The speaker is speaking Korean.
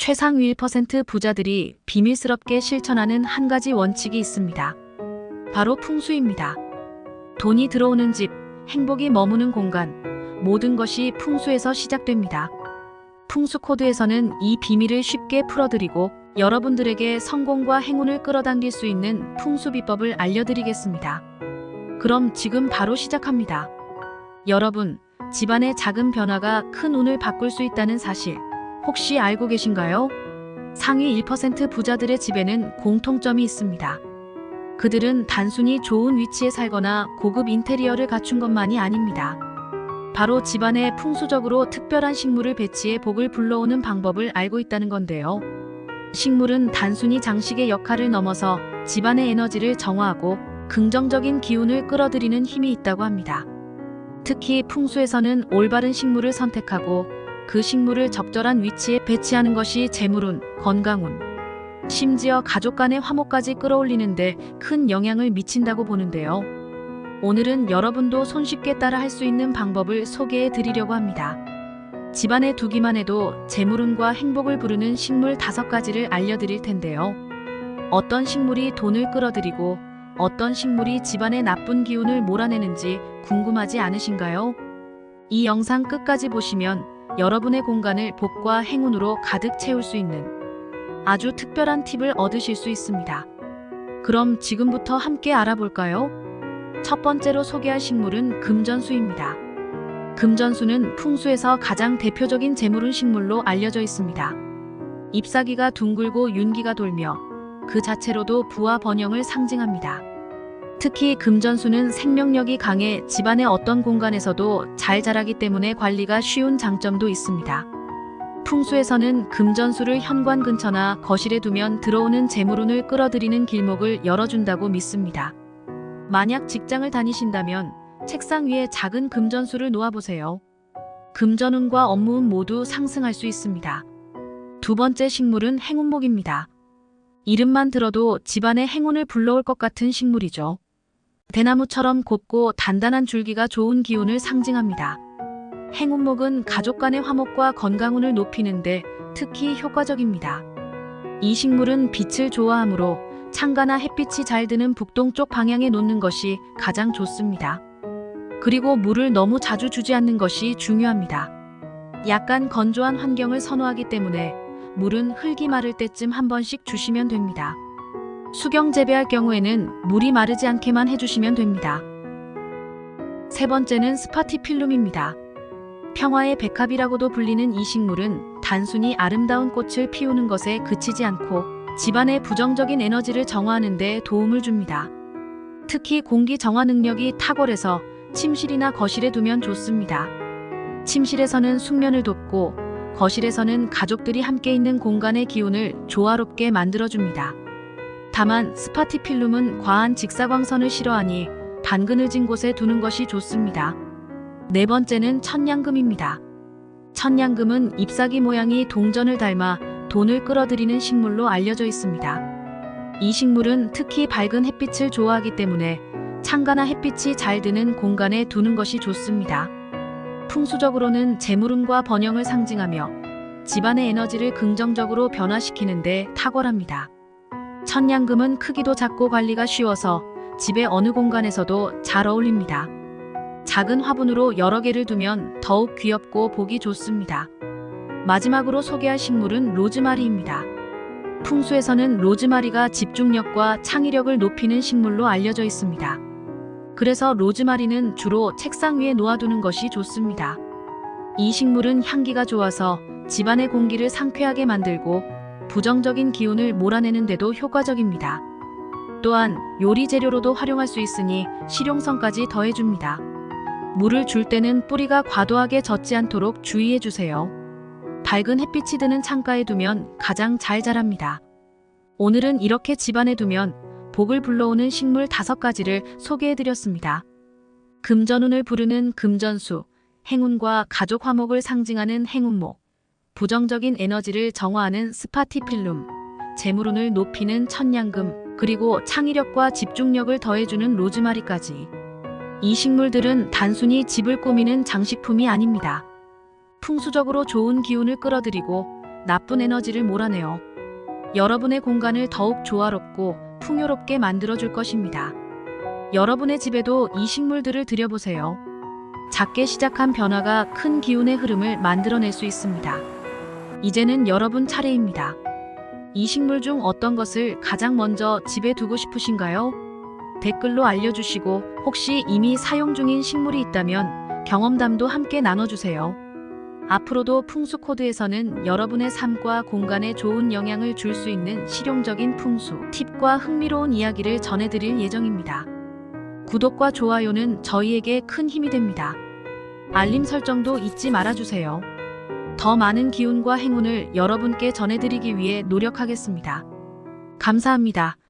최상위 1% 부자들이 비밀스럽게 실천하는 한 가지 원칙이 있습니다. 바로 풍수입니다. 돈이 들어오는 집, 행복이 머무는 공간, 모든 것이 풍수에서 시작됩니다. 풍수 코드에서는 이 비밀을 쉽게 풀어드리고 여러분들에게 성공과 행운을 끌어당길 수 있는 풍수 비법을 알려드리겠습니다. 그럼 지금 바로 시작합니다. 여러분, 집안의 작은 변화가 큰 운을 바꿀 수 있다는 사실 혹시 알고 계신가요? 상위 1% 부자들의 집에는 공통점이 있습니다. 그들은 단순히 좋은 위치에 살거나 고급 인테리어를 갖춘 것만이 아닙니다. 바로 집안에 풍수적으로 특별한 식물을 배치해 복을 불러오는 방법을 알고 있다는 건데요. 식물은 단순히 장식의 역할을 넘어서 집안의 에너지를 정화하고 긍정적인 기운을 끌어들이는 힘이 있다고 합니다. 특히 풍수에서는 올바른 식물을 선택하고 그 식물을 적절한 위치에 배치하는 것이 재물운, 건강운, 심지어 가족 간의 화목까지 끌어올리는데 큰 영향을 미친다고 보는데요. 오늘은 여러분도 손쉽게 따라 할 수 있는 방법을 소개해 드리려고 합니다. 집안에 두기만 해도 재물운과 행복을 부르는 식물 5가지를 알려드릴 텐데요. 어떤 식물이 돈을 끌어들이고 어떤 식물이 집안의 나쁜 기운을 몰아내는지 궁금하지 않으신가요? 이 영상 끝까지 보시면 여러분의 공간을 복과 행운으로 가득 채울 수 있는 아주 특별한 팁을 얻으실 수 있습니다. 그럼 지금부터 함께 알아볼까요? 첫 번째로 소개할 식물은 금전수입니다. 금전수는 풍수에서 가장 대표적인 재물운 식물로 알려져 있습니다. 잎사귀가 둥글고 윤기가 돌며 그 자체로도 부와 번영을 상징합니다. 특히 금전수는 생명력이 강해 집안의 어떤 공간에서도 잘 자라기 때문에 관리가 쉬운 장점도 있습니다. 풍수에서는 금전수를 현관 근처나 거실에 두면 들어오는 재물운을 끌어들이는 길목을 열어준다고 믿습니다. 만약 직장을 다니신다면 책상 위에 작은 금전수를 놓아보세요. 금전운과 업무운 모두 상승할 수 있습니다. 두 번째 식물은 행운목입니다. 이름만 들어도 집안에 행운을 불러올 것 같은 식물이죠. 대나무처럼 곱고 단단한 줄기가 좋은 기운을 상징합니다. 행운목은 가족 간의 화목과 건강운을 높이는데 특히 효과적입니다. 이 식물은 빛을 좋아하므로 창가나 햇빛이 잘 드는 북동쪽 방향에 놓는 것이 가장 좋습니다. 그리고 물을 너무 자주 주지 않는 것이 중요합니다. 약간 건조한 환경을 선호하기 때문에 물은 흙이 마를 때쯤 한 번씩 주시면 됩니다. 수경 재배할 경우에는 물이 마르지 않게만 해주시면 됩니다. 세 번째는 스파티필름입니다. 평화의 백합이라고도 불리는 이 식물은 단순히 아름다운 꽃을 피우는 것에 그치지 않고 집안의 부정적인 에너지를 정화하는 데 도움을 줍니다. 특히 공기 정화 능력이 탁월해서 침실이나 거실에 두면 좋습니다. 침실에서는 숙면을 돕고 거실에서는 가족들이 함께 있는 공간의 기운을 조화롭게 만들어줍니다. 다만 스파티필름은 과한 직사광선을 싫어하니 반그늘진 곳에 두는 것이 좋습니다. 네 번째는 천냥금입니다. 천냥금은 잎사귀 모양이 동전을 닮아 돈을 끌어들이는 식물로 알려져 있습니다. 이 식물은 특히 밝은 햇빛을 좋아하기 때문에 창가나 햇빛이 잘 드는 공간에 두는 것이 좋습니다. 풍수적으로는 재물운과 번영을 상징하며 집안의 에너지를 긍정적으로 변화시키는 데 탁월합니다. 천냥금은 크기도 작고 관리가 쉬워서 집의 어느 공간에서도 잘 어울립니다. 작은 화분으로 여러 개를 두면 더욱 귀엽고 보기 좋습니다. 마지막으로 소개할 식물은 로즈마리입니다. 풍수에서는 로즈마리가 집중력과 창의력을 높이는 식물로 알려져 있습니다. 그래서 로즈마리는 주로 책상 위에 놓아두는 것이 좋습니다. 이 식물은 향기가 좋아서 집안의 공기를 상쾌하게 만들고 부정적인 기운을 몰아내는 데도 효과적입니다. 또한 요리 재료로도 활용할 수 있으니 실용성까지 더해줍니다. 물을 줄 때는 뿌리가 과도하게 젖지 않도록 주의해주세요. 밝은 햇빛이 드는 창가에 두면 가장 잘 자랍니다. 오늘은 이렇게 집안에 두면 복을 불러오는 식물 5가지를 소개해드렸습니다. 금전운을 부르는 금전수, 행운과 가족 화목을 상징하는 행운목, 부정적인 에너지를 정화하는 스파티필름, 재물운을 높이는 천냥금, 그리고 창의력과 집중력을 더해주는 로즈마리까지. 이 식물들은 단순히 집을 꾸미는 장식품이 아닙니다. 풍수적으로 좋은 기운을 끌어들이고 나쁜 에너지를 몰아내어 여러분의 공간을 더욱 조화롭고 풍요롭게 만들어줄 것입니다. 여러분의 집에도 이 식물들을 들여보세요. 작게 시작한 변화가 큰 기운의 흐름을 만들어낼 수 있습니다. 이제는 여러분 차례입니다. 이 식물 중 어떤 것을 가장 먼저 집에 두고 싶으신가요? 댓글로 알려주시고 혹시 이미 사용 중인 식물이 있다면 경험담도 함께 나눠주세요. 앞으로도 풍수 코드에서는 여러분의 삶과 공간에 좋은 영향을 줄 수 있는 실용적인 풍수 팁과 흥미로운 이야기를 전해드릴 예정입니다. 구독과 좋아요는 저희에게 큰 힘이 됩니다. 알림 설정도 잊지 말아주세요. 더 많은 기운과 행운을 여러분께 전해드리기 위해 노력하겠습니다. 감사합니다.